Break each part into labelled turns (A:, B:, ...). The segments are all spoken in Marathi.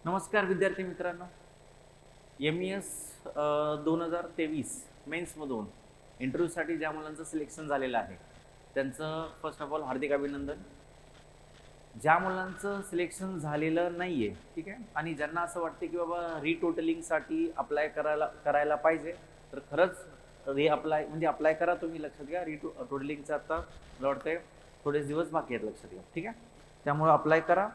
A: नमस्कार विद्यार्थी मित्रांनो. MES 2023 मेन्समधून इंटरव्ह्यूसाठी ज्या मुलांचं सिलेक्शन झालेलं आहे त्यांचं फर्स्ट ऑफ ऑल हार्दिक अभिनंदन. ज्या मुलांचं सिलेक्शन झालेलं नाही आहे, ठीक आहे, आणि ज्यांना असं वाटते की बाबा रिटोटलिंगसाठी अप्लाय करायला पाहिजे, तर खरंच रिअप्लाय म्हणजे अप्लाय करा. तुम्ही लक्षात घ्या, रिटोटलिंगचं आता मला वाटतंय थोडेच दिवस बाकी आहेत, लक्षात घ्या, ठीक आहे. त्यामुळं अप्लाय करा.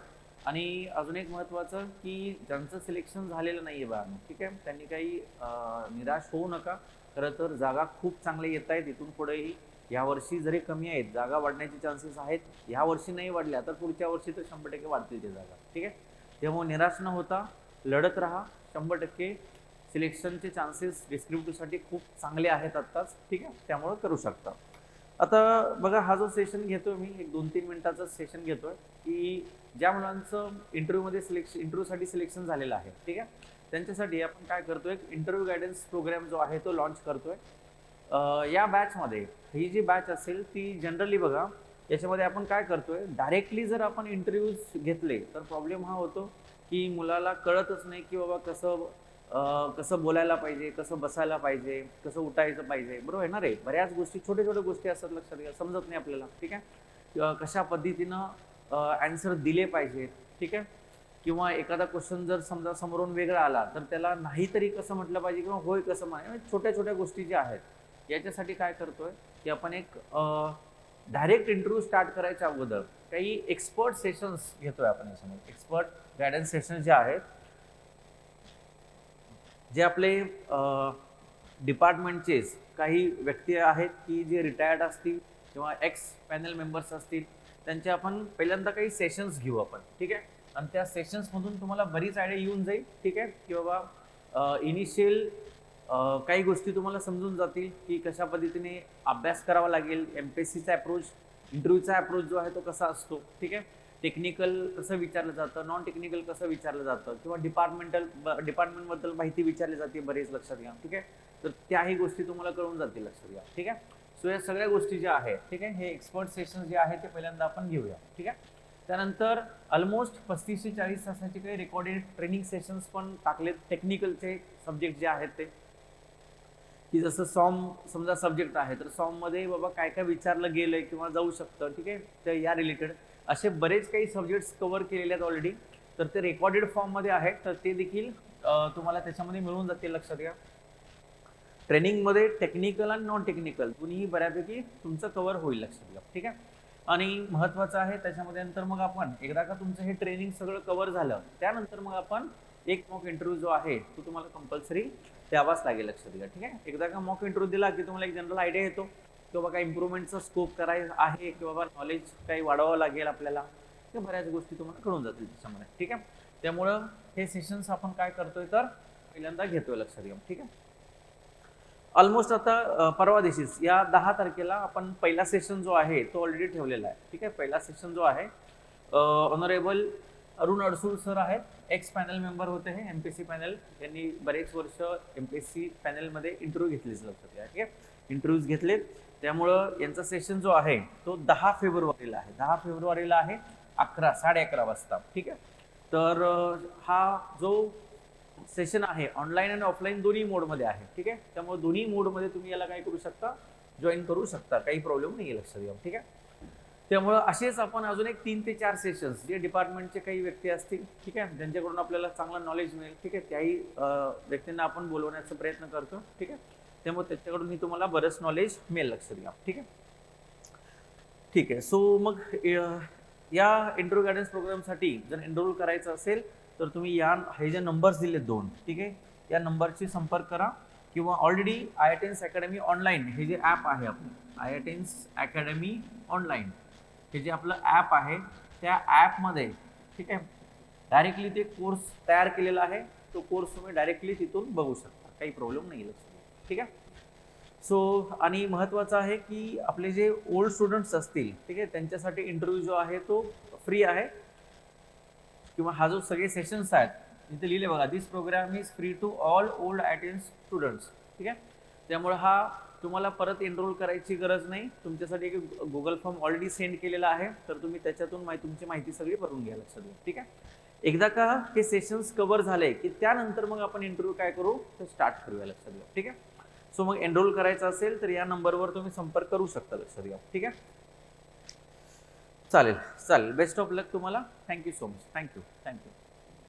A: आणि अजून एक महत्त्वाचं की ज्यांचं सिलेक्शन झालेलं नाही आहे बाळांनो, ठीक आहे, त्यांनी काही निराश होऊ नका. खरं तर जागा खूप चांगल्या येत आहेत. इथून पुढेही यावर्षी जरी कमी आहेत, जागा वाढण्याचे चान्सेस आहेत. ह्या वर्षी नाही वाढल्या तर पुढच्या वर्षी तर 100% वाढतील ते जागा, ठीक आहे. त्यामुळे निराश न होता लढत राहा. 100% सिलेक्शनचे चान्सेस डिस्क्रिप्टिव्हसाठी खूप चांगले आहेत आत्ताच, ठीक आहे. त्यामुळं करू शकता. आता बघा, हा जो सेशन घेतोय मी, एक 2-3 मिनिटाचा सेशन घेतोय की ज्या मुलांचं इंटरव्ह्यूसाठी सिलेक्शन झालेलं आहे, ठीक आहे, त्यांच्यासाठी आपण काय करतोय, एक इंटरव्ह्यू गायडन्स प्रोग्राम जो आहे तो लॉन्च करतोय. या बॅचमध्ये ही जी बॅच असेल ती जनरली बघा, याच्यामध्ये आपण काय करतोय, डायरेक्टली जर आपण इंटरव्ह्यूज घेतले तर प्रॉब्लेम हा होतो की मुलाला कळतच नाही की बाबा कसं बोलायला पाहिजे, कसं बसायला पाहिजे, कसं उठायचं पाहिजे, बरोबर आहे ना रे. बऱ्याच गोष्टी, छोट्या छोट्या गोष्टी असतात, लक्षात घ्या, समजत नाही आपल्याला, ठीक आहे. कशा पद्धतीनं ॲन्सर दिले पाहिजेत, ठीक आहे. किंवा एखादा क्वेश्चन जर समजा समोरून वेगळा आला तर त्याला नाही तरी कसं म्हटलं पाहिजे किंवा होय कसं म्हणायचं, छोट्या छोट्या गोष्टी ज्या आहेत याच्यासाठी काय करतोय की आपण एक डायरेक्ट इंटरव्ह्यू स्टार्ट करायच्या अगोदर काही एक्सपर्ट सेशन्स घेतोय आपण. याच्यामध्ये एक्सपर्ट गायडन्स सेशन्स जे आहेत, जे आपले डिपार्टमेंटचेच काही व्यक्ती आहेत की जे रिटायर्ड असतील किंवा एक्स पॅनल मेंबर्स असतील, त्यांचे आपण पहिल्यांदा काही सेशन्स घेऊ आपण, ठीक आहे. आणि त्या सेशन्समधून तुम्हाला बरीच आयडिया येऊन जाईल, ठीक आहे, की बाबा इनिशियल काही गोष्टी तुम्हाला समजून जातील की कशा पद्धतीने अभ्यास करावा लागेल. MPSCचा अप्रोच, इंटरव्ह्यूचा अप्रोच जो आहे तो कसा असतो, ठीक आहे. टेक्निकल कसं विचारलं जातं, नॉन टेक्निकल कसं विचारलं जातं, किंवा डिपार्टमेंटबद्दल माहिती विचारली जाते बरेच, लक्षात घ्या, ठीक आहे. तर त्याही गोष्टी तुम्हाला कळून जातील, लक्षात घ्या, ठीक आहे. सो या सगळ्या गोष्टी ज्या आहेत, ठीक आहे, हे एक्सपर्ट सेशन जे आहे ते पहिल्यांदा आपण घेऊया, ठीक आहे. त्यानंतर ऑलमोस्ट 35 ते 40 तासाचे काही रेकॉर्डेड ट्रेनिंग सेशन्स पण टाकलेत, टेक्निकलचे सब्जेक्ट जे आहेत ते, की जसं सॉम समजा सब्जेक्ट आहे तर सॉममध्ये बाबा काय काय विचारलं गेलंय किंवा जाऊ शकतं, ठीक आहे. तर या रिलेटेड असे बरेच काही सब्जेक्ट्स कव्हर केलेले आहेत ऑलरेडी. तर ते रेकॉर्डेड फॉर्ममध्ये आहेत, तर ते देखील तुम्हाला त्याच्यामध्ये मिळून जातील, लक्षात घ्या. ट्रेनिंगमध्ये टेक्निकल आणि नॉन टेक्निकल दोन्ही बऱ्यापैकी तुमचं कव्हर होईल, लक्षात घ्या, ठीक आहे. आणि महत्त्वाचं आहे त्याच्यामध्ये, नंतर मग आपण एकदा का तुमचं हे ट्रेनिंग सगळं कव्हर झालं त्यानंतर मग आपण एक मॉक इंटरव्ह्यू जो आहे तो तुम्हाला कंपल्सरी द्यावाच लागेल, लक्षात घ्या, ठीक आहे. एकदा का मॉक इंटरव्ह्यू दिला की तुम्हाला एक जनरल आयडिया येतो की बाबा काही इम्प्रूव्हमेंटचा स्कोप करायचा आहे की बाबा नॉलेज काही वाढवावं लागेल आपल्याला, तर बऱ्याच गोष्टी तुम्हाला कळून जातील त्याच्यामध्ये, ठीक आहे. त्यामुळं हे सेशन्स आपण काय करतोय तर पहिल्यांदा घेतोय, लक्षात घ्या, ठीक आहे. ऑलमोस्ट आता परवा दिवशीच या 10 तारखेला आपण पहिला सेशन जो आहे तो ऑलरेडी ठेवलेला आहे, ठीक आहे. पहिला सेशन जो आहे, ऑनरेबल अरुण अडसूळ सर आहेत, एक्स पॅनल मेंबर होते हे MPSC पॅनल. यांनी बरेच वर्ष MPSC पॅनलमध्ये इंटरव्ह्यू घेतलेच, लक्षात घ्या, ठीक आहे, इंटरव्ह्यूज घेतलेत. त्यामुळं यांचा सेशन जो आहे तो 10 फेब्रुवारीला आहे. 10 फेब्रुवारीला आहे 11:30 वाजता, ठीक आहे. तर हा जो सेशन आहे ऑनलाईन आणि ऑफलाईन दोन्ही मोडमध्ये आहे, ठीक आहे. त्यामुळे दोन्ही मोडमध्ये तुम्ही याला काय करू शकता, जॉईन करू शकता, काही प्रॉब्लेम नाही आहे, लक्षात घ्या, ठीक आहे. त्यामुळं असेच आपण अजून एक 3 ते 4 सेशन्स जे डिपार्टमेंटचे काही व्यक्ती असतील, ठीक आहे, ज्यांच्याकडून आपल्याला चांगलं नॉलेज मिळेल, ठीक आहे, त्याही व्यक्तींना आपण बोलवण्याचा प्रयत्न करतो, ठीक आहे. त्यामुळे त्याच्याकडूनही तुम्हाला बरंच नॉलेज मिळेल, लक्षात घ्या, ठीक आहे, ठीक आहे. सो मग या इंटरव्ह्यू गायडन्स प्रोग्रामसाठी जर एनरोल करायचं असेल तर तुम्ही हे जे नंबर्स दिले 2, ठीक आहे, या नंबरशी संपर्क करा. किंवा ऑलरेडी IITians अकॅडमी ऑनलाईन हे जे ॲप आहे आपलं, IITians अकॅडमी ऑनलाईन हे जे आपलं ॲप आहे, त्या ॲपमध्ये, ठीक आहे, डायरेक्टली ते कोर्स तयार केलेला आहे. तो कोर्स तुम्ही डायरेक्टली तिथून बघू शकता, काही प्रॉब्लेम नाही, लक्षात घ्या, ठीक आहे. सो आणि महत्त्वाचं आहे की आपले जे ओल्ड स्टुडंट्स असतील, ठीक आहे, त्यांच्यासाठी इंटरव्ह्यू जो आहे तो फ्री आहे. किंवा हा जो सगळे सेशन्स आहेत इथे लिहिले बघा, this program is free to all old IITians students, ठीक आहे. त्यामुळे हा तुम्हाला परत एनरोल करायची गरज नाही. तुमच्यासाठी एक गुगल फॉर्म ऑलरेडी सेंड केलेला आहे, तर तुम्ही त्याच्यातून तुमची माहिती सगळी भरून घ्या, लक्षात घ्या, ठीक आहे. एकदा का हे सेशन्स कव्हर झाले की त्यानंतर मग आपण इंटरव्ह्यू काय करू तर स्टार्ट करूया, लक्षात घ्या. ठीक आहे. सो मग एनरोल करायचं असेल तर या नंबरवर तुम्ही संपर्क करू शकता, लक्षात घ्या. ठीक आहे. चालेल चालेल. बेस्ट ऑफ लक तुम्हाला. Thank you so much. थँक्यू.